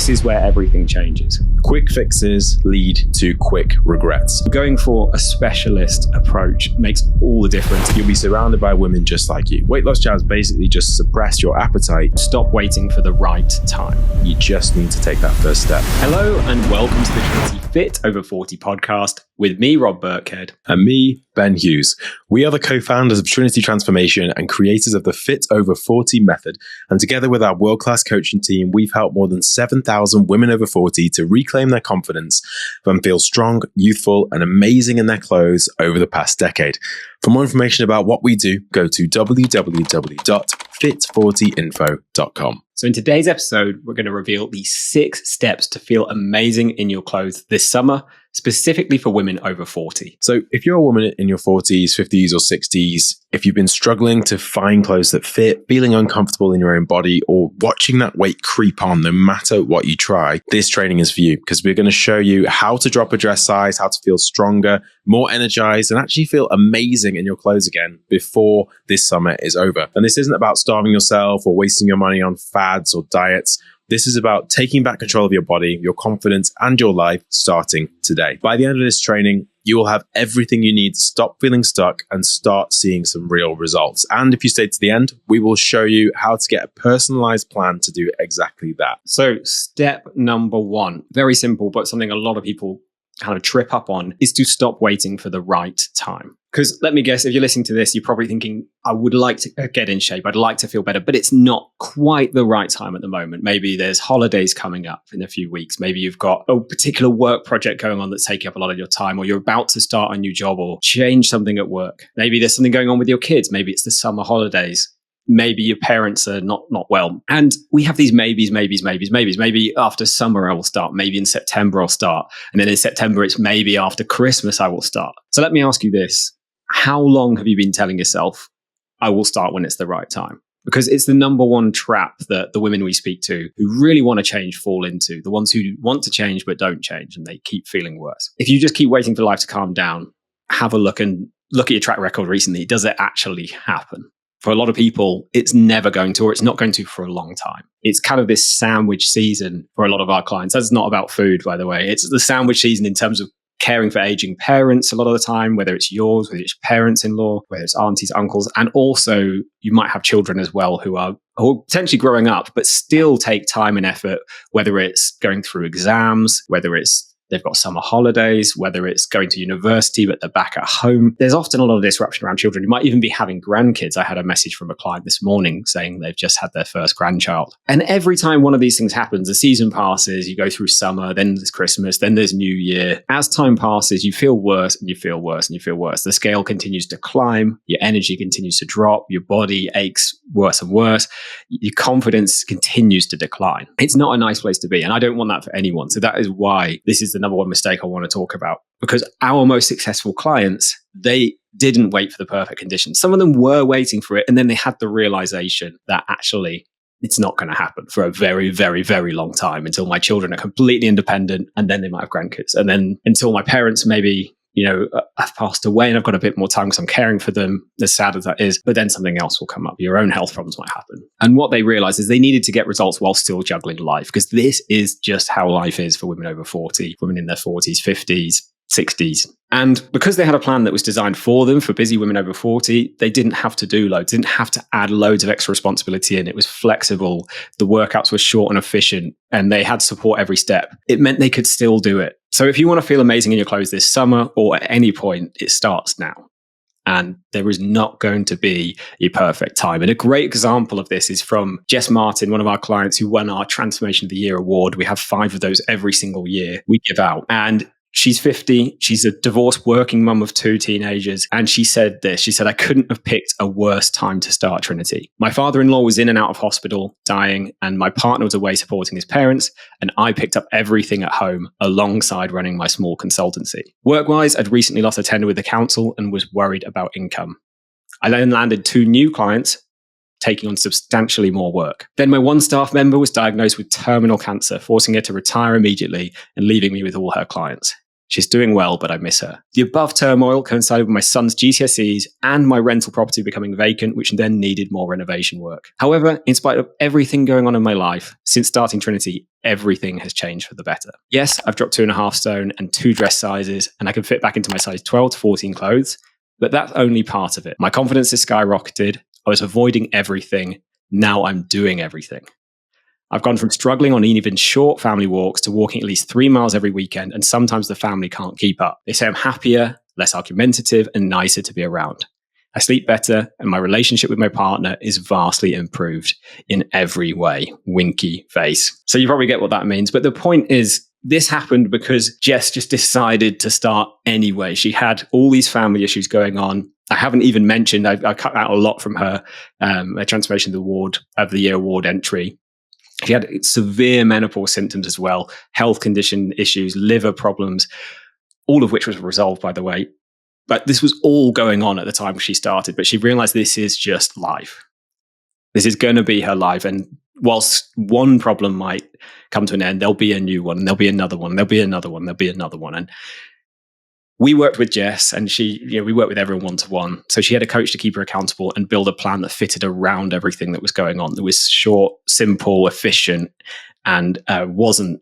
this is where everything changes. Quick fixes lead to quick regrets. Going for a specialist approach makes all the difference. You'll be surrounded by women just like you. Weight loss jabs basically just suppress your appetite. Stop waiting for the right time. You just need to take that first step. Hello and welcome to the Trinity Fit Over 40 podcast with me, Rob Burkhead. And me, Ben Hughes. We are the co-founders of Trinity Transformation and creators of the Fit Over 40 method. And together with our world-class coaching team, we've helped more than 7,000 women over 40 to reclaim their confidence and feel strong, youthful, and amazing in their clothes over the past decade. For more information about what we do, go to www.fit40info.com. So in today's episode, we're going to reveal the 6 steps to feel amazing in your clothes this summer, specifically for women over 40. So if you're a woman in your 40s, 50s, or 60s, if you've been struggling to find clothes that fit, feeling uncomfortable in your own body, or watching that weight creep on no matter what you try, this training is for you because we're going to show you how to drop a dress size, how to feel stronger, more energized, and actually feel amazing in your clothes again before this summer is over. And this isn't about starving yourself or wasting your money on fads or diets. This is about taking back control of your body, your confidence, and your life starting today. By the end of this training, you will have everything you need to stop feeling stuck and start seeing some real results. And if you stay to the end, we will show you how to get a personalized plan to do exactly that. So step number 1, very simple, but something a lot of people kind of trip up on, is to stop waiting for the right time. Because let me guess, if you're listening to this, you're probably thinking, I would like to get in shape. I'd like to feel better, but it's not quite the right time at the moment. Maybe there's holidays coming up in a few weeks. Maybe you've got a particular work project going on that's taking up a lot of your time, or you're about to start a new job or change something at work. Maybe there's something going on with your kids. Maybe it's the summer holidays. Maybe your parents are not well. And we have these maybes. Maybe after summer I will start. Maybe in September I'll start. And then in September it's maybe after Christmas I will start. So let me ask you this. How long have you been telling yourself, I will start when it's the right time? Because it's the number one trap that the women we speak to who really want to change fall into. The ones who want to change but don't change, and they keep feeling worse. If you just keep waiting for life to calm down, have a look at your track record recently. Does it actually happen? For a lot of people, it's never going to, or it's not going to for a long time. It's kind of this sandwich season for a lot of our clients. That's not about food, by the way. It's the sandwich season in terms of caring for aging parents a lot of the time, whether it's yours, whether it's parents-in-law, whether it's aunties, uncles, and also you might have children as well who are potentially growing up, but still take time and effort, whether it's going through exams, whether it's they've got summer holidays, whether it's going to university, but they're back at home. There's often a lot of disruption around children. You might even be having grandkids. I had a message from a client this morning saying they've just had their first grandchild. And every time one of these things happens, the season passes, you go through summer, then there's Christmas, then there's New Year. As time passes, you feel worse and you feel worse and you feel worse. The scale continues to climb, your energy continues to drop, your body aches worse and worse, your confidence continues to decline. It's not a nice place to be. And I don't want that for anyone. So that is why this is the number one mistake I want to talk about, because our most successful clients, they didn't wait for the perfect conditions. Some of them were waiting for it, and then they had the realization that actually it's not going to happen for a very, very, very long time until my children are completely independent, and then they might have grandkids, and then until my parents maybe have passed away and I've got a bit more time because I'm caring for them, as sad as that is, but then something else will come up. Your own health problems might happen. And what they realized is they needed to get results while still juggling life, because this is just how life is for women over 40, women in their 40s, 50s, 60s. And because they had a plan that was designed for them, for busy women over 40, they didn't have to do loads, didn't have to add loads of extra responsibility in. It was flexible. The workouts were short and efficient, and they had support every step. It meant they could still do it. So if you want to feel amazing in your clothes this summer or at any point, it starts now. And there is not going to be a perfect time. And a great example of this is from Jess Martin, one of our clients who won our Transformation of the Year award. We have 5 of those every single year we give out. And she's 50. She's a divorced working mum of 2 teenagers. And she said this. She said, I couldn't have picked a worse time to start Trinity. My father-in-law was in and out of hospital, dying, and my partner was away supporting his parents. And I picked up everything at home alongside running my small consultancy. Work-wise, I'd recently lost a tender with the council and was worried about income. I then landed 2 new clients, taking on substantially more work. Then my one staff member was diagnosed with terminal cancer, forcing her to retire immediately and leaving me with all her clients. She's doing well, but I miss her. The above turmoil coincided with my son's GCSEs and my rental property becoming vacant, which then needed more renovation work. However, in spite of everything going on in my life, since starting Trinity, everything has changed for the better. Yes, I've dropped 2.5 stone and 2 dress sizes, and I can fit back into my size 12 to 14 clothes, but that's only part of it. My confidence has skyrocketed. I was avoiding everything. Now I'm doing everything. I've gone from struggling on even short family walks to walking at least 3 miles every weekend, and sometimes the family can't keep up. They say I'm happier, less argumentative, and nicer to be around. I sleep better, and my relationship with my partner is vastly improved in every way. Winky face. So you probably get what that means. But the point is, this happened because Jess just decided to start anyway. She had all these family issues going on. I haven't even mentioned, I cut out a lot from her Transformation of the Year award entry. She had severe menopause symptoms as well, health condition issues, liver problems, all of which was resolved, by the way. But this was all going on at the time she started. But she realized this is just life. This is going to be her life. And whilst one problem might come to an end, there'll be a new one, and there'll be another one, and there'll be another one, there'll be another one. And we worked with Jess, and we worked with everyone one-to-one. So she had a coach to keep her accountable and build a plan that fitted around everything that was going on. That was short, simple, efficient, and wasn't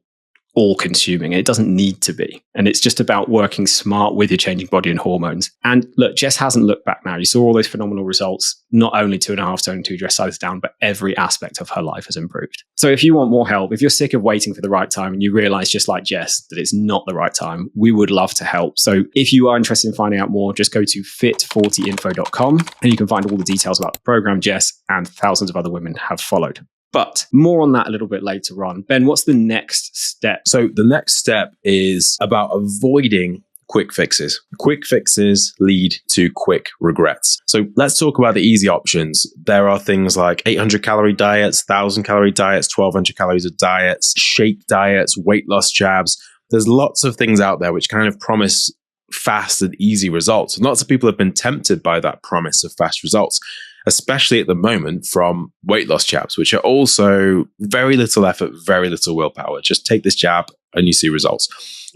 all-consuming. It doesn't need to be. And it's just about working smart with your changing body and hormones. And look, Jess hasn't looked back now. You saw all those phenomenal results, not only 2.5 stone, 2 dress sizes down, but every aspect of her life has improved. So if you want more help, if you're sick of waiting for the right time and you realize, just like Jess, that it's not the right time, we would love to help. So if you are interested in finding out more, just go to fit40info.com and you can find all the details about the program Jess and thousands of other women have followed. But more on that a little bit later on. Ben, what's the next step? So the next step is about avoiding quick fixes. Quick fixes lead to quick regrets. So let's talk about the easy options. There are things like 800 calorie diets, 1,000 calorie diets, 1,200 calories of diets, shake diets, weight loss jabs. There's lots of things out there which kind of promise fast and easy results. And lots of people have been tempted by that promise of fast results, especially at the moment from weight loss jabs, which are also very little effort, very little willpower. Just take this jab and you see results.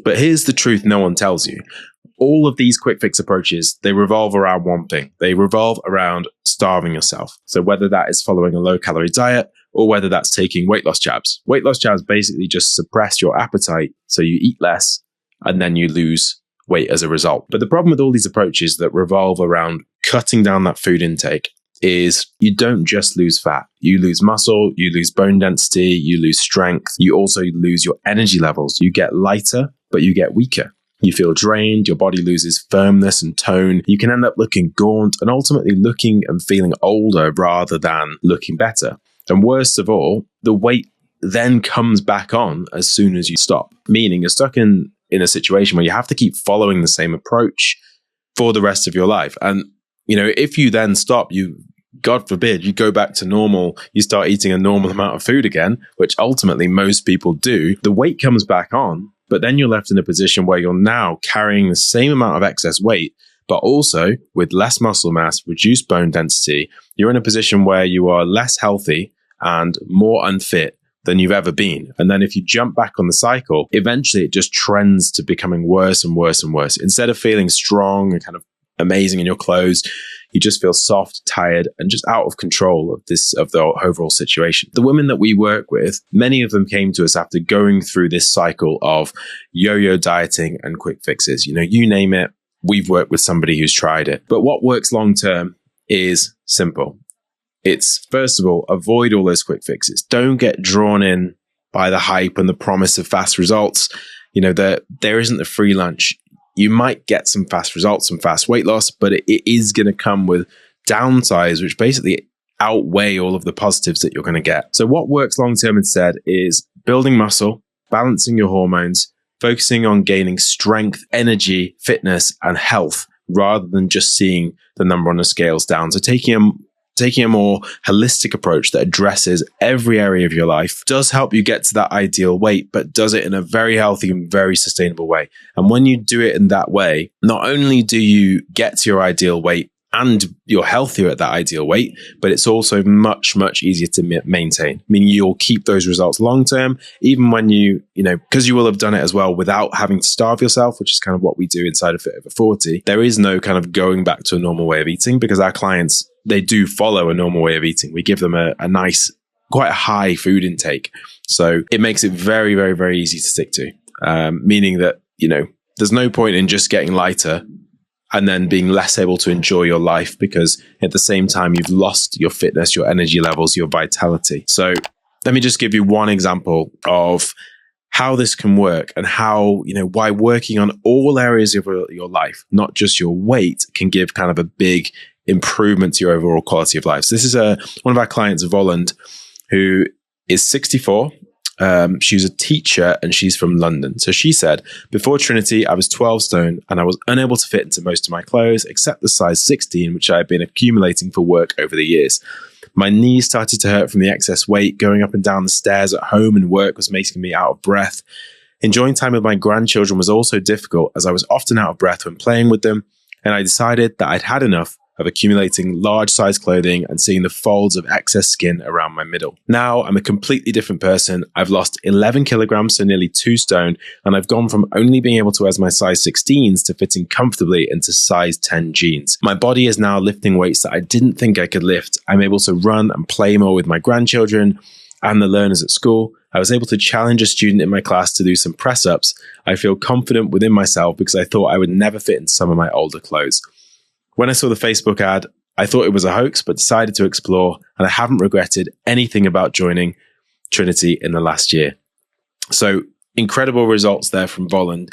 But here's the truth no one tells you. All of these quick fix approaches, they revolve around one thing. They revolve around starving yourself. So whether that is following a low calorie diet or whether that's taking weight loss jabs. Weight loss jabs basically just suppress your appetite so you eat less and then you lose weight as a result. But the problem with all these approaches that revolve around cutting down that food intake is you don't just lose fat. You lose muscle, you lose bone density, you lose strength. You also lose your energy levels. You get lighter, but you get weaker. You feel drained, your body loses firmness and tone. You can end up looking gaunt and ultimately looking and feeling older rather than looking better. And worst of all, the weight then comes back on as soon as you stop, meaning you're stuck in a situation where you have to keep following the same approach for the rest of your life. And, if you then stop, God forbid, you go back to normal, you start eating a normal amount of food again, which ultimately most people do, the weight comes back on, but then you're left in a position where you're now carrying the same amount of excess weight, but also with less muscle mass, reduced bone density. You're in a position where you are less healthy and more unfit than you've ever been. And then if you jump back on the cycle, eventually it just trends to becoming worse and worse and worse. Instead of feeling strong and kind of amazing in your clothes, you just feel soft, tired, and just out of control of the overall situation. The women that we work with, many of them came to us after going through this cycle of yo-yo dieting and quick fixes. You name it, we've worked with somebody who's tried it. But what works long-term is simple. It's, first of all, avoid all those quick fixes. Don't get drawn in by the hype and the promise of fast results. There isn't the free lunch. You might get some fast results, some fast weight loss, but it is going to come with downsides, which basically outweigh all of the positives that you're going to get. So what works long-term instead is building muscle, balancing your hormones, focusing on gaining strength, energy, fitness, and health, rather than just seeing the number on the scales down. So taking a more holistic approach that addresses every area of your life does help you get to that ideal weight, but does it in a very healthy and very sustainable way. And when you do it in that way, not only do you get to your ideal weight and you're healthier at that ideal weight, but it's also much, much easier to maintain. Meaning you'll keep those results long term, even when because you will have done it as well without having to starve yourself, which is kind of what we do inside of Fit Over 40. There is no kind of going back to a normal way of eating because our clients, they do follow a normal way of eating. We give them a nice, quite a high food intake. So it makes it very, very, very easy to stick to, meaning that, there's no point in just getting lighter and then being less able to enjoy your life because at the same time, you've lost your fitness, your energy levels, your vitality. So let me just give you one example of how this can work and how, why working on all areas of your life, not just your weight, can give kind of a big improvement to your overall quality of life. So this is one of our clients, Volland, who is 64. She's a teacher and she's from London. So she said, before Trinity, I was 12 stone and I was unable to fit into most of my clothes except the size 16, which I had been accumulating for work over the years. My knees started to hurt from the excess weight. Going up and down the stairs at home and work was making me out of breath. Enjoying time with my grandchildren was also difficult as I was often out of breath when playing with them. And I decided that I'd had enough of accumulating large size clothing and seeing the folds of excess skin around my middle. Now I'm a completely different person. I've lost 11 kilograms, so nearly 2 stone, and I've gone from only being able to wear my size 16s to fitting comfortably into size 10 jeans. My body is now lifting weights that I didn't think I could lift. I'm able to run and play more with my grandchildren and the learners at school. I was able to challenge a student in my class to do some press-ups. I feel confident within myself because I thought I would never fit in some of my older clothes. When I saw the Facebook ad, I thought it was a hoax, but decided to explore, and I haven't regretted anything about joining Trinity in the last year. So incredible results there from Volland.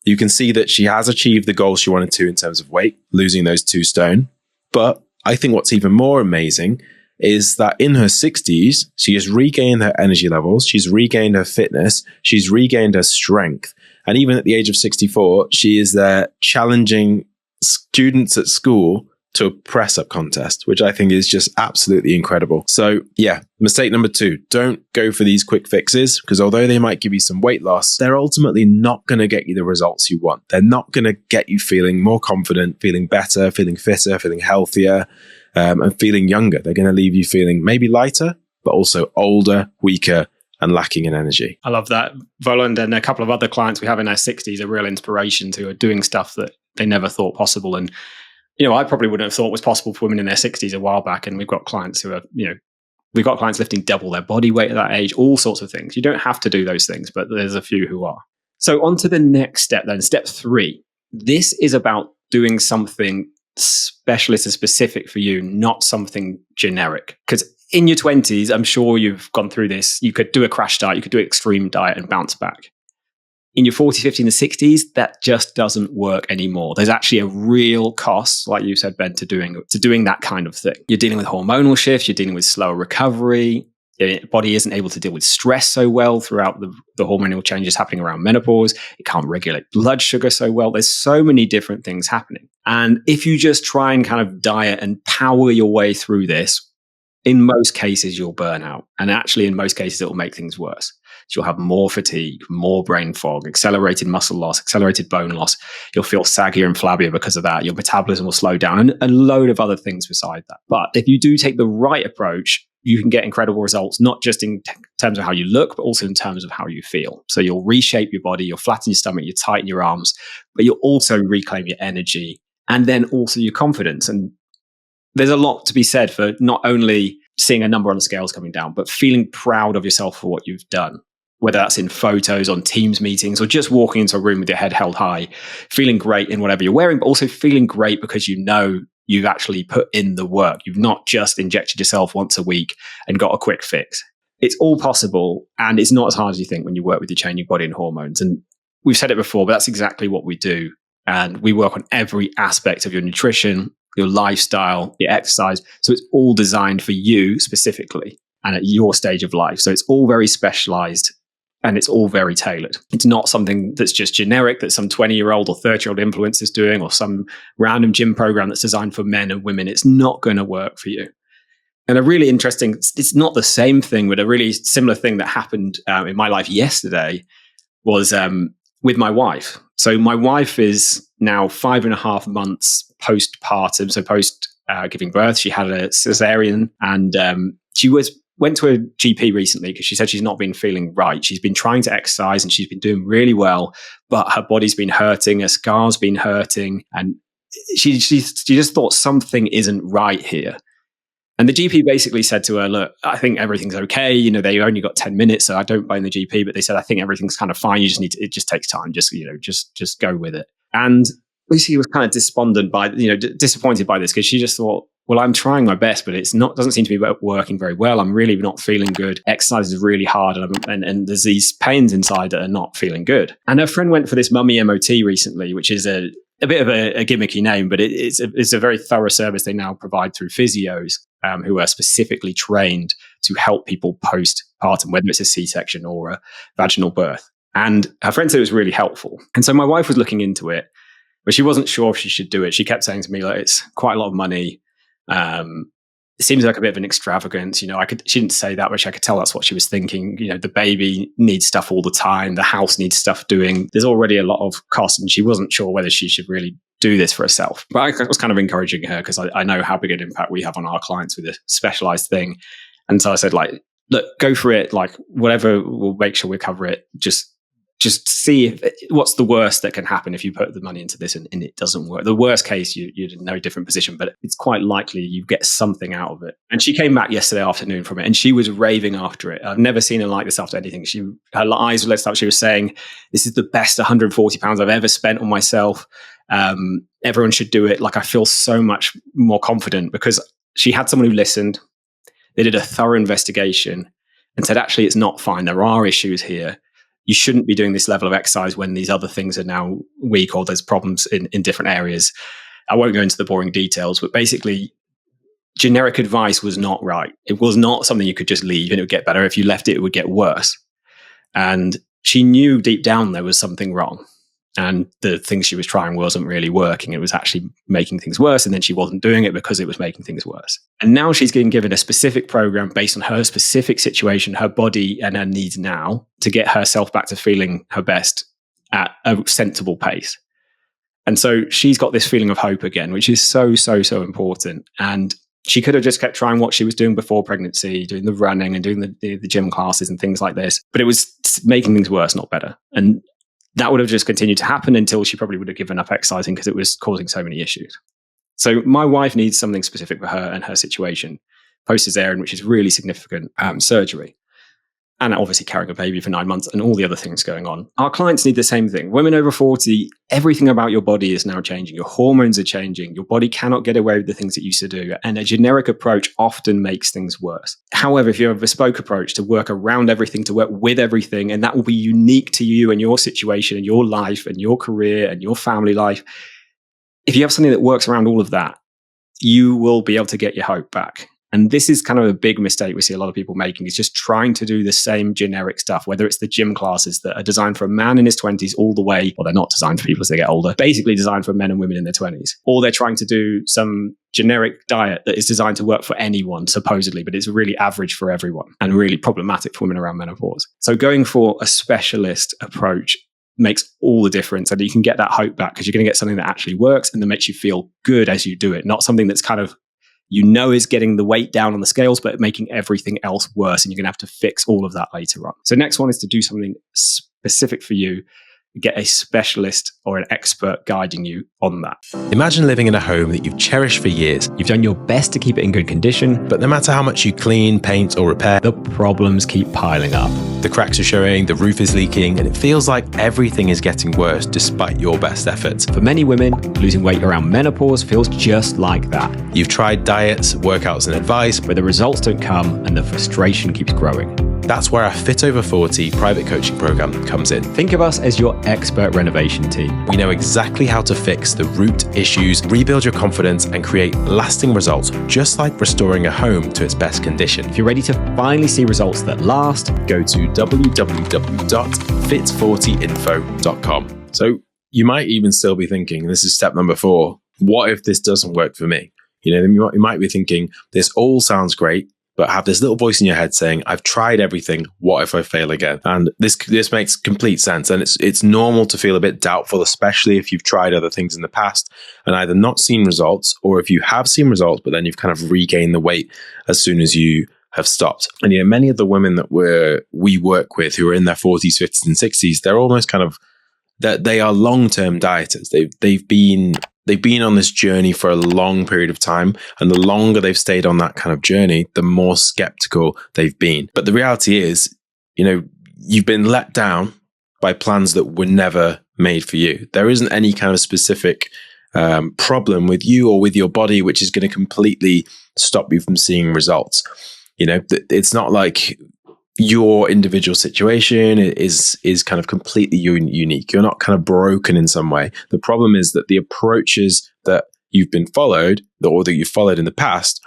You can see that she has achieved the goal she wanted to in terms of weight, losing those 2 stone. But I think what's even more amazing is that in her 60s, she has regained her energy levels, she's regained her fitness, she's regained her strength. And even at the age of 64, she is there challenging students at school to a press-up contest, which I think is just absolutely incredible. So yeah, mistake number 2, don't go for these quick fixes because although they might give you some weight loss, they're ultimately not going to get you the results you want. They're not going to get you feeling more confident, feeling better, feeling fitter, feeling healthier, and feeling younger. They're going to leave you feeling maybe lighter, but also older, weaker, and lacking in energy. I love that. Volland and a couple of other clients we have in their 60s are real inspirations who are doing stuff that they never thought possible. And, I probably wouldn't have thought was possible for women in their 60s a while back. And we've got clients who are, we've got clients lifting double their body weight at that age, all sorts of things. You don't have to do those things, but there's a few who are. So on to the next step then, step 3. This is about doing something specialist and specific for you, not something generic. Because in your 20s, I'm sure you've gone through this. You could do a crash diet, you could do an extreme diet and bounce back. In your 40s, 50s, and 60s, that just doesn't work anymore. There's actually a real cost, like you said, Ben, to doing that kind of thing. You're dealing with hormonal shifts, you're dealing with slower recovery. Your body isn't able to deal with stress so well throughout the hormonal changes happening around menopause. It can't regulate blood sugar so well. There's so many different things happening. And if you just try and kind of diet and power your way through this, in most cases, you'll burn out. And actually, in most cases, it will make things worse. So you'll have more fatigue, more brain fog, accelerated muscle loss, accelerated bone loss. You'll feel saggier and flabbier because of that. Your metabolism will slow down and a load of other things beside that. But if you do take the right approach, you can get incredible results, not just in terms of how you look, but also in terms of how you feel. So you'll reshape your body, you'll flatten your stomach, you'll tighten your arms, but you'll also reclaim your energy and then also your confidence. And there's a lot to be said for not only seeing a number on the scales coming down, but feeling proud of yourself for what you've done, whether that's in photos, on Teams meetings, or just walking into a room with your head held high, feeling great in whatever you're wearing, but also feeling great because you know you've actually put in the work. You've not just injected yourself once a week and got a quick fix. It's all possible, and it's not as hard as you think when you work with your changing body and hormones. And we've said it before, but that's exactly what we do. And we work on every aspect of your nutrition, your lifestyle, your exercise. So it's all designed for you specifically and at your stage of life. So it's all very specialized and it's all very tailored. It's not something that's just generic that some 20-year-old or 30-year-old influencer is doing or some random gym program that's designed for men and women. It's not going to work for you. And a really interesting, it's not the same thing, but a really similar thing that happened in my life yesterday was with my wife. So my wife is now 5.5 months postpartum, so post giving birth. She had a cesarean, and she went to a GP recently because she said she's not been feeling right. She's been trying to exercise and she's been doing really well, but her body's been hurting, her scar's been hurting, and she just thought something isn't right here. And the GP basically said to her, look, I think everything's okay. You know, they only got 10 minutes, so I don't blame the GP, but they said, I think everything's kind of fine. You just need to, it just takes time. Just, just go with it. And Lucy was kind of despondent disappointed by this because she just thought, well, I'm trying my best, but doesn't seem to be working very well. I'm really not feeling good. Exercise is really hard. And there's these pains inside that are not feeling good. And her friend went for this mummy MOT recently, which is a bit of a gimmicky name, but it's a very thorough service they now provide through physios who are specifically trained to help people postpartum, whether it's a C-section or a vaginal birth. And her friend said it was really helpful. And so my wife was looking into it, but she wasn't sure if she should do it. She kept saying to me, like, it's quite a lot of money. It seems like a bit of an extravagance. She didn't say that, but I could tell that's what she was thinking. The baby needs stuff all the time. The house needs stuff doing. There's already a lot of cost, and she wasn't sure whether she should really do this for herself. But I was kind of encouraging her because I know how big an impact we have on our clients with a specialized thing. And so I said, like, look, go for it. Like, whatever, we'll make sure we cover it. Just see what's the worst that can happen if you put the money into this and it doesn't work. The worst case, you're in no different position, but it's quite likely you get something out of it. And she came back yesterday afternoon from it, and she was raving after it. I've never seen her like this after anything. Her eyes were lit up. She was saying, this is the best £140 I've ever spent on myself. Everyone should do it. Like, I feel so much more confident because she had someone who listened. They did a thorough investigation and said, actually, it's not fine. There are issues here. You shouldn't be doing this level of exercise when these other things are now weak or there's problems in different areas. I won't go into the boring details, but basically, generic advice was not right. It was not something you could just leave and it would get better. If you left it, it would get worse. And she knew deep down there was something wrong. And the thing she was trying wasn't really working. It was actually making things worse. And then she wasn't doing it because it was making things worse. And now she's getting given a specific program based on her specific situation, her body and her needs now to get herself back to feeling her best at a sensible pace. And so she's got this feeling of hope again, which is so, so, so important. And she could have just kept trying what she was doing before pregnancy, doing the running and doing the gym classes and things like this. But it was making things worse, not better. And that would have just continued to happen until she probably would have given up exercising because it was causing so many issues. So my wife needs something specific for her and her situation, post-cesarean, which is really significant surgery. And obviously carrying a baby for 9 months and all the other things going on. Our clients need the same thing. Women over 40, everything about your body is now changing. Your hormones are changing. Your body cannot get away with the things it used to do. And a generic approach often makes things worse. However, if you have a bespoke approach to work around everything, to work with everything, and that will be unique to you and your situation and your life and your career and your family life, if you have something that works around all of that, you will be able to get your hope back. And this is kind of a big mistake we see a lot of people making, is just trying to do the same generic stuff, whether it's the gym classes that are designed for a man in his 20s all the way, well, they're not designed for people as they get older, basically designed for men and women in their 20s. Or they're trying to do some generic diet that is designed to work for anyone, supposedly, but it's really average for everyone and really problematic for women around menopause. So going for a specialist approach makes all the difference, and you can get that hope back because you're going to get something that actually works and that makes you feel good as you do it, not something that's kind of is getting the weight down on the scales, but making everything else worse. And you're going to have to fix all of that later on. So next one is to do something specific for you. Get a specialist or an expert guiding you on that. Imagine living in a home that you've cherished for years. You've done your best to keep it in good condition, But no matter how much you clean, paint, or repair, the problems keep piling up. the cracks are showing, the roof is leaking, and it feels like everything is getting worse despite your best efforts. For many women, losing weight around menopause feels just like that. You've tried diets, workouts, and advice, But the results don't come and the frustration keeps growing. That's where our Fit Over 40 private coaching program comes in. Think of us as your expert renovation team. We know exactly how to fix the root issues, rebuild your confidence, and create lasting results, just like restoring a home to its best condition. If you're ready to finally see results that last, Go to www.fit40info.com. So you might even still be thinking, this is step number 4, what if this doesn't work for me? You might be thinking, this all sounds great, but have this little voice in your head saying, I've tried everything. What if I fail again? And this makes complete sense. And it's normal to feel a bit doubtful, especially if you've tried other things in the past and either not seen results, or if you have seen results, but then you've kind of regained the weight as soon as you have stopped. And many of the women that we work with who are in their 40s, 50s, and 60s, they're almost kind of that they are long-term dieters. They've been on this journey for a long period of time, and the longer they've stayed on that kind of journey, the more skeptical they've been. But the reality is, you've been let down by plans that were never made for you. There isn't any kind of specific problem with you or with your body which is going to completely stop you from seeing results. It's not like your individual situation is kind of completely unique. You're not kind of broken in some way. The problem is that the approaches that you've been followed, or that you've followed in the past,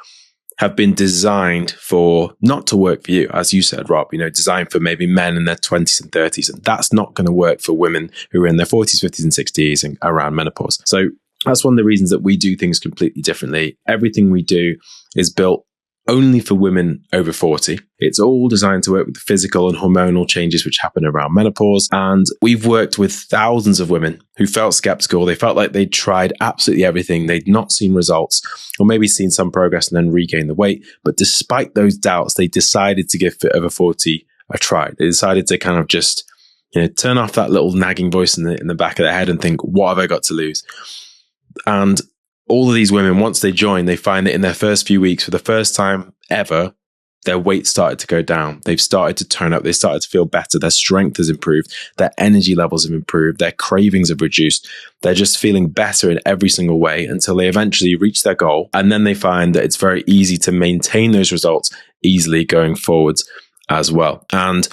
have been designed for not to work for you, as you said, Rob. Designed for maybe men in their 20s and 30s, and that's not going to work for women who are in their 40s, 50s, and 60s and around menopause. So that's one of the reasons that we do things completely differently. Everything we do is built only for women over 40. It's all designed to work with the physical and hormonal changes which happen around menopause. And we've worked with thousands of women who felt skeptical. They felt like they'd tried absolutely everything. They'd not seen results, or maybe seen some progress and then regained the weight. But despite those doubts, they decided to give Fit Over 40 a try. They decided to kind of just turn off that little nagging voice in the back of their head and think, what have I got to lose? And all of these women, once they join, they find that in their first few weeks, for the first time ever, their weight started to go down. They've started to tone up. They started to feel better. Their strength has improved. Their energy levels have improved. Their cravings have reduced. They're just feeling better in every single way until they eventually reach their goal. And then they find that it's very easy to maintain those results easily going forwards as well. And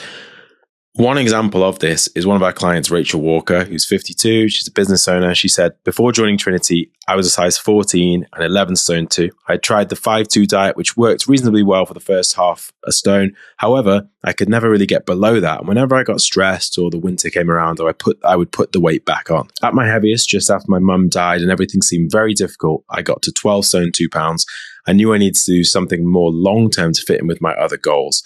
one example of this is one of our clients, Rachel Walker, who's 52. She's a business owner. She said, before joining Trinity, I was a size 14 and 11 stone 2. I tried the 5-2 diet, which worked reasonably well for the first half a stone. However, I could never really get below that. And whenever I got stressed or the winter came around, I would put the weight back on. At my heaviest, just after my mum died and everything seemed very difficult, I got to 12 stone 2 pounds. I knew I needed to do something more long-term to fit in with my other goals.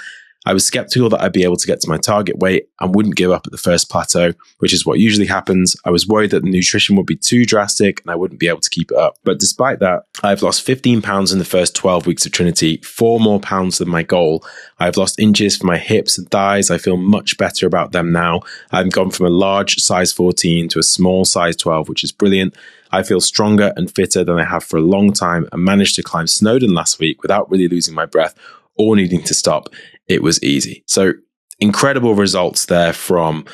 I was skeptical that I'd be able to get to my target weight and wouldn't give up at the first plateau, which is what usually happens. I was worried that the nutrition would be too drastic and I wouldn't be able to keep it up. But despite that, I've lost 15 pounds in the first 12 weeks of Trinity, 4 more pounds than my goal. I've lost inches for my hips and thighs. I feel much better about them now. I've gone from a large size 14 to a small size 12, which is brilliant. I feel stronger and fitter than I have for a long time and managed to climb Snowdon last week without really losing my breath or needing to stop. It was easy. So incredible results there from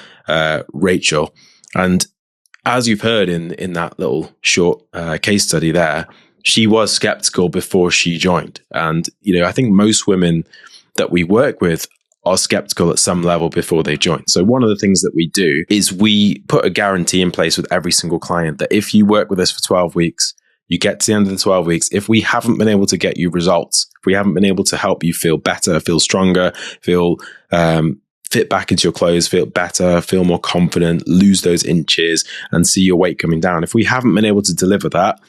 Rachel. And as you've heard in that little short case study there, she was skeptical before she joined. And, I think most women that we work with are skeptical at some level before they join. So one of the things that we do is we put a guarantee in place with every single client that if you work with us for 12 weeks, you get to the end of the 12 weeks. If we haven't been able to get you results, if we haven't been able to help you feel better, feel stronger, feel fit back into your clothes, feel better, feel more confident, lose those inches and see your weight coming down. If we haven't been able to deliver that,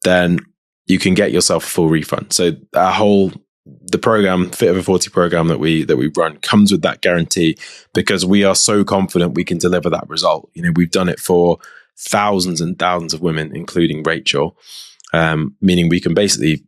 then you can get yourself a full refund. So the program, Fit Over 40 program that we run comes with that guarantee because we are so confident we can deliver that result. We've done it for thousands and thousands of women, including Rachel, meaning we can basically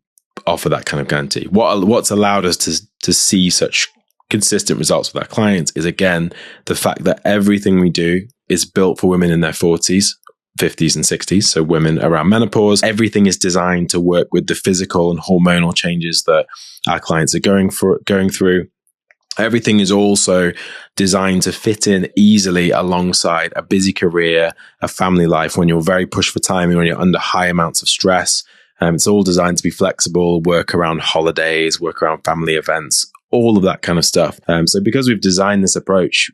offer that kind of guarantee. What's allowed us to see such consistent results with our clients is, again, the fact that everything we do is built for women in their 40s, 50s and 60s, so women around menopause. Everything is designed to work with the physical and hormonal changes that our clients are going through. Everything is also designed to fit in easily alongside a busy career, a family life, when you're very pushed for time and when you're under high amounts of stress. It's all designed to be flexible, work around holidays, work around family events, all of that kind of stuff. So because we've designed this approach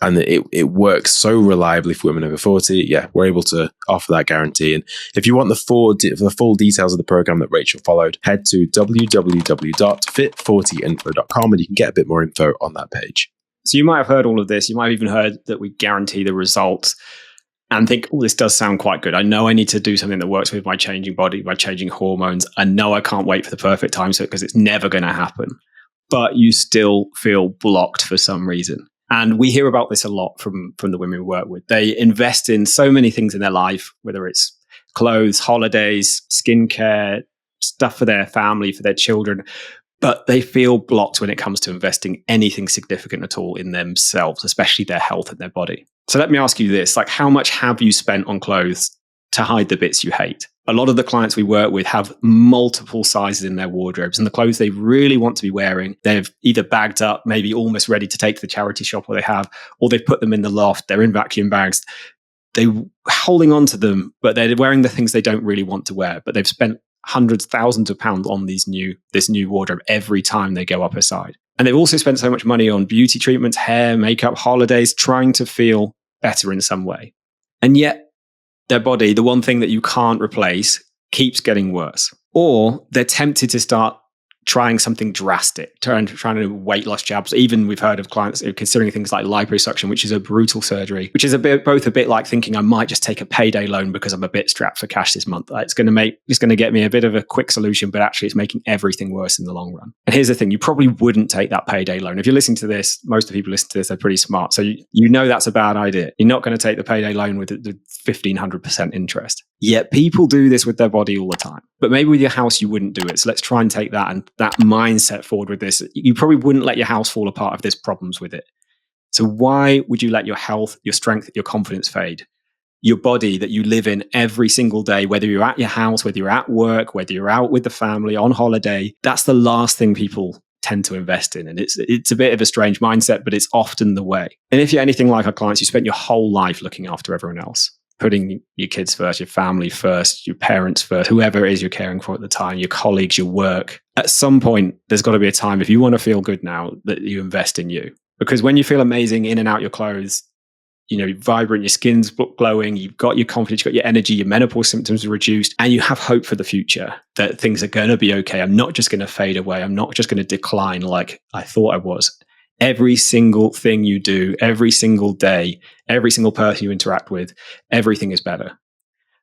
and it works so reliably for women over 40, we're able to offer that guarantee. And if you want the full details of the program that Rachel followed, head to www.fit40info.com and you can get a bit more info on that page. So you might have heard all of this. You might have even heard that we guarantee the results. and think, oh, this does sound quite good. I know I need to do something that works with my changing body, my changing hormones. I know I can't wait for the perfect time because it's never going to happen. But you still feel blocked for some reason. And we hear about this a lot from the women we work with. They invest in so many things in their life, whether it's clothes, holidays, skincare, stuff for their family, for their children, but they feel blocked when it comes to investing anything significant at all in themselves, especially their health and their body. So let me ask you this, like, how much have you spent on clothes to hide the bits you hate? A lot of the clients we work with have multiple sizes in their wardrobes, and the clothes they really want to be wearing, they've either bagged up, maybe almost ready to take to the charity shop where they have, or they've put them in the loft, they're in vacuum bags. They're holding on to them, but they're wearing the things they don't really want to wear, but they've spent hundreds, thousands of pounds on this new wardrobe every time they go up a side. And they've also spent so much money on beauty treatments, hair, makeup, holidays, trying to feel better in some way. And yet their body, the one thing that you can't replace, keeps getting worse. Or they're tempted to start trying something drastic, trying to weight loss jabs. Even we've heard of clients considering things like liposuction, which is a brutal surgery, which is both a bit like thinking I might just take a payday loan because I'm a bit strapped for cash this month. It's going to get me a bit of a quick solution, but actually it's making everything worse in the long run. And here's the thing, you probably wouldn't take that payday loan. If you're listening to this, most of the people listening to this, they're pretty smart. So you know that's a bad idea. You're not going to take the payday loan with the 1,500% interest. Yet people do this with their body all the time. But maybe with your house, you wouldn't do it. So let's try and take that mindset forward with this. You probably wouldn't let your house fall apart if there's problems with it. So why would you let your health, your strength, your confidence fade? Your body that you live in every single day, whether you're at your house, whether you're at work, whether you're out with the family, on holiday, that's the last thing people tend to invest in. And it's a bit of a strange mindset, but it's often the way. And if you're anything like our clients, you spent your whole life looking after everyone else, putting your kids first, your family first, your parents first, whoever it is you're caring for at the time, your colleagues, your work. At some point, there's got to be a time, if you want to feel good now, that you invest in you. Because when you feel amazing in and out your clothes, you're vibrant, your skin's glowing, you've got your confidence, you've got your energy, your menopause symptoms are reduced, and you have hope for the future, that things are going to be okay. I'm not just going to fade away. I'm not just going to decline like I thought I was. Every single thing you do, every single day, every single person you interact with, everything is better.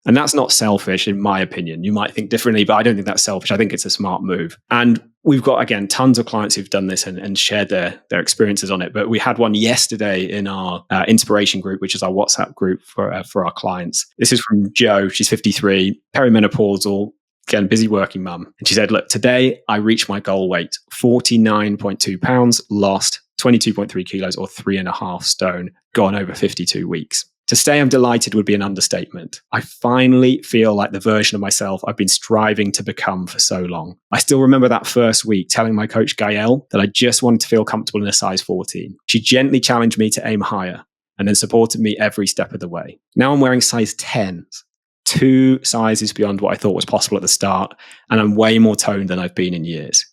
And that's not selfish, in my opinion. You might think differently, but I don't think that's selfish. I think it's a smart move. And we've got, again, tons of clients who've done this and shared their experiences on it. But we had one yesterday in our inspiration group, which is our WhatsApp group for our clients. This is from Jo. She's 53, perimenopausal, again, busy working mum. And she said, look, today I reached my goal weight, 49.2 pounds, lost 22.3 kilos or 3.5 stone, gone over 52 weeks. To say I'm delighted would be an understatement. I finally feel like the version of myself I've been striving to become for so long. I still remember that first week telling my coach Gael that I just wanted to feel comfortable in a size 14. She gently challenged me to aim higher and then supported me every step of the way. Now I'm wearing size 10s, 2 sizes beyond what I thought was possible at the start, and I'm way more toned than I've been in years.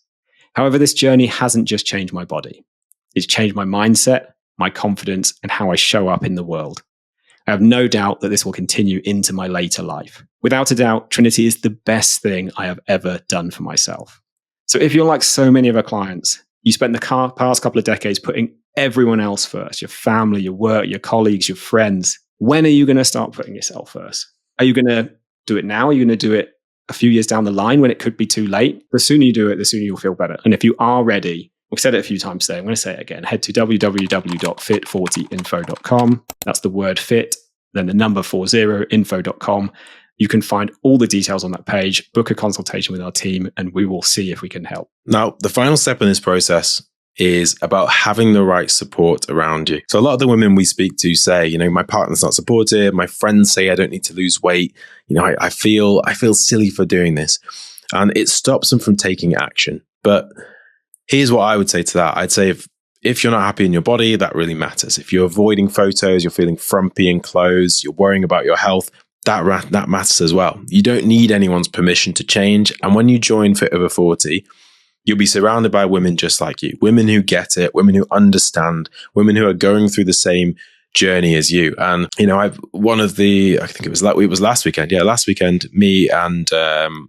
However, this journey hasn't just changed my body. It's changed my mindset, my confidence, and how I show up in the world. I have no doubt that this will continue into my later life. Without a doubt, Trinity is the best thing I have ever done for myself. So if you're like so many of our clients, you spent the past couple of decades putting everyone else first, your family, your work, your colleagues, your friends. When are you going to start putting yourself first? Are you going to do it now? Are you going to do it a few years down the line when it could be too late? The sooner you do it, the sooner you'll feel better. And if you are ready, we've said it a few times today, I'm going to say it again. Head to www.fit40info.com. That's the word fit, then the number 40info.com. You can find all the details on that page, book a consultation with our team, and we will see if we can help. Now, the final step in this process is about having the right support around you. So a lot of the women we speak to say, my partner's not supportive. My friends say I don't need to lose weight. I feel silly for doing this. And it stops them from taking action. But here's what I would say to that. I'd say if you're not happy in your body, that really matters. If you're avoiding photos, you're feeling frumpy in clothes, you're worrying about your health, that matters as well. You don't need anyone's permission to change. And when you join Fit Over 40, you'll be surrounded by women just like you, women who get it, women who understand, women who are going through the same journey as you. And, I think it was last weekend. Yeah, last weekend, me and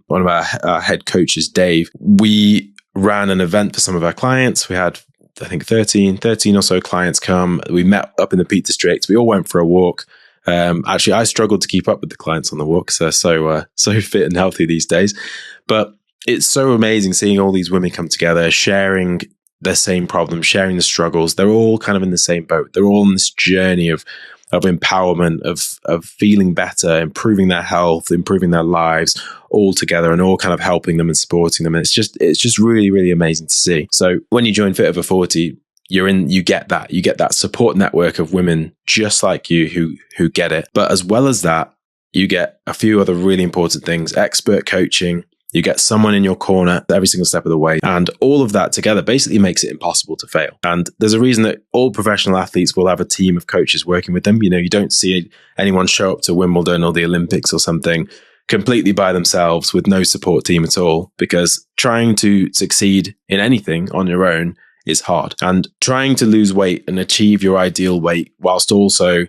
one of our head coaches, Dave, we ran an event for some of our clients. We had, I think, 13 or so clients come. We met up in the Peak District. We all went for a walk. Actually, I struggle to keep up with the clients on the walk because they're so fit and healthy these days. But it's so amazing seeing all these women come together, sharing their same problems, sharing the struggles. They're all kind of in the same boat. They're all on this journey of empowerment, of feeling better, improving their health, improving their lives, all together, and all kind of helping them and supporting them. And it's just really, really amazing to see. So when you join Fit Over 40, you get that support network of women just like you who get it. But as well as that, you get a few other really important things: expert coaching. You get someone in your corner every single step of the way. And all of that together basically makes it impossible to fail. And there's a reason that all professional athletes will have a team of coaches working with them. You don't see anyone show up to Wimbledon or the Olympics or something completely by themselves with no support team at all, because trying to succeed in anything on your own is hard. And trying to lose weight and achieve your ideal weight whilst also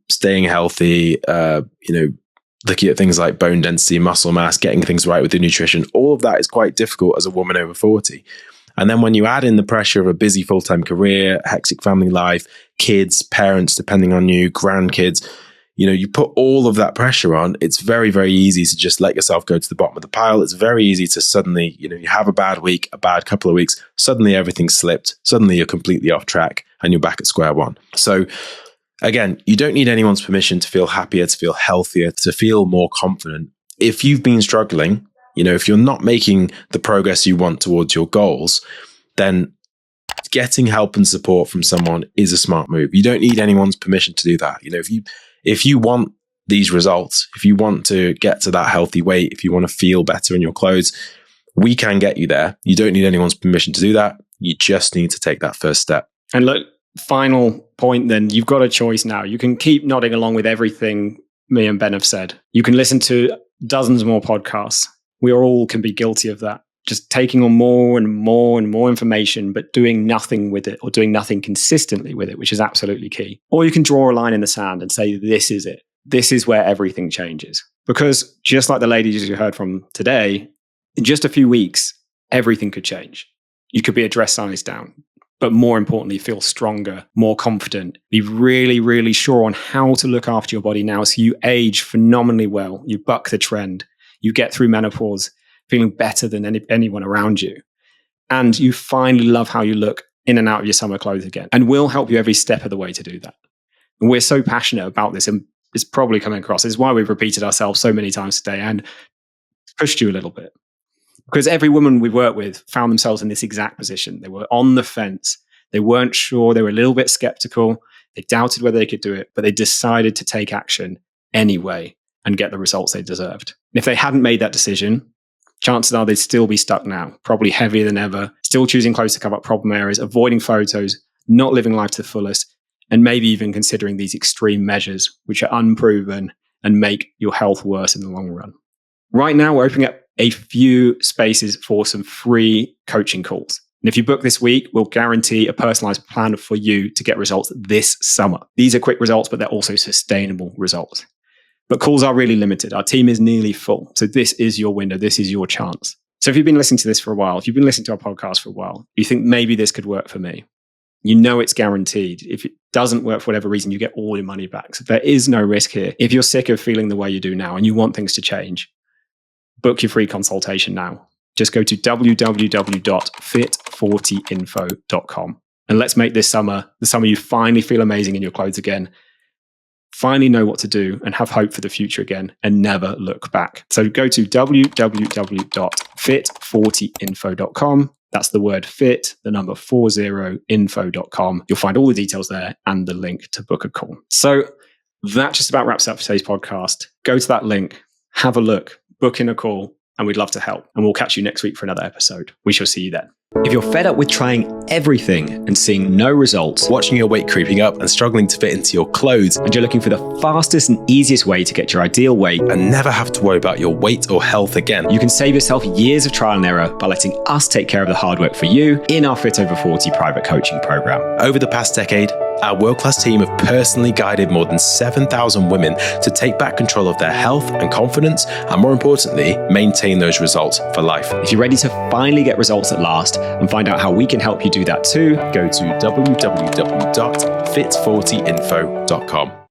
staying healthy, looking at things like bone density, muscle mass, getting things right with the nutrition, all of that is quite difficult as a woman over 40. And then when you add in the pressure of a busy full-time career, hectic family life, kids, parents depending on you, grandkids, you put all of that pressure on, it's very, very easy to just let yourself go to the bottom of the pile. It's very easy to suddenly, you have a bad week, a bad couple of weeks, suddenly everything's slipped, suddenly you're completely off track and you're back at square one. So again, you don't need anyone's permission to feel happier, to feel healthier, to feel more confident. If you've been struggling, if you're not making the progress you want towards your goals, then getting help and support from someone is a smart move. You don't need anyone's permission to do that. If you want these results, if you want to get to that healthy weight, if you want to feel better in your clothes, we can get you there. You don't need anyone's permission to do that. You just need to take that first step. And look, final point then, you've got a choice now. You can keep nodding along with everything me and Ben have said. You can listen to dozens more podcasts. We all can be guilty of that. Just taking on more and more and more information, but doing nothing with it or doing nothing consistently with it, which is absolutely key. Or you can draw a line in the sand and say, this is it. This is where everything changes. Because just like the ladies you heard from today, in just a few weeks, everything could change. You could be a dress size down, but more importantly, feel stronger, more confident, be really, really sure on how to look after your body now so you age phenomenally well. You buck the trend. You get through menopause feeling better than anyone around you. And you finally love how you look in and out of your summer clothes again. And we'll help you every step of the way to do that. And we're so passionate about this, and it's probably coming across. It's why we've repeated ourselves so many times today and pushed you a little bit. Because every woman we've worked with found themselves in this exact position. They were on the fence. They weren't sure. They were a little bit skeptical. They doubted whether they could do it, but they decided to take action anyway and get the results they deserved. And if they hadn't made that decision, chances are they'd still be stuck now, probably heavier than ever, still choosing clothes to cover up problem areas, avoiding photos, not living life to the fullest, and maybe even considering these extreme measures, which are unproven and make your health worse in the long run. Right now, we're opening up a few spaces for some free coaching calls. And if you book this week, we'll guarantee a personalized plan for you to get results this summer. These are quick results, but they're also sustainable results. But calls are really limited. Our team is nearly full. So this is your window. This is your chance. So if you've been listening to this for a while, if you've been listening to our podcast for a while, you think maybe this could work for me. You know it's guaranteed. If it doesn't work for whatever reason, you get all your money back. So there is no risk here. If you're sick of feeling the way you do now and you want things to change, book your free consultation now. Just go to www.fit40info.com and let's make this summer the summer you finally feel amazing in your clothes again. Finally know what to do and have hope for the future again and never look back. So go to www.fit40info.com. That's the word fit, the number 40info.com. You'll find all the details there and the link to book a call. So that just about wraps up today's podcast. Go to that link, have a look, book in a call, and we'd love to help. And we'll catch you next week for another episode. We shall see you then. If you're fed up with trying everything and seeing no results, Watching your weight creeping up and struggling to fit into your clothes, and you're looking for the fastest and easiest way to get your ideal weight and never have to worry about your weight or health again, you can save yourself years of trial and error by letting us take care of the hard work for you in our Fit Over 40 private coaching program. over the past decade, our world-class team have personally guided more than 7,000 women to take back control of their health and confidence, and more importantly, maintain those results for life. If you're ready to finally get results at last and find out how we can help you do that too, Go to www.fit40info.com.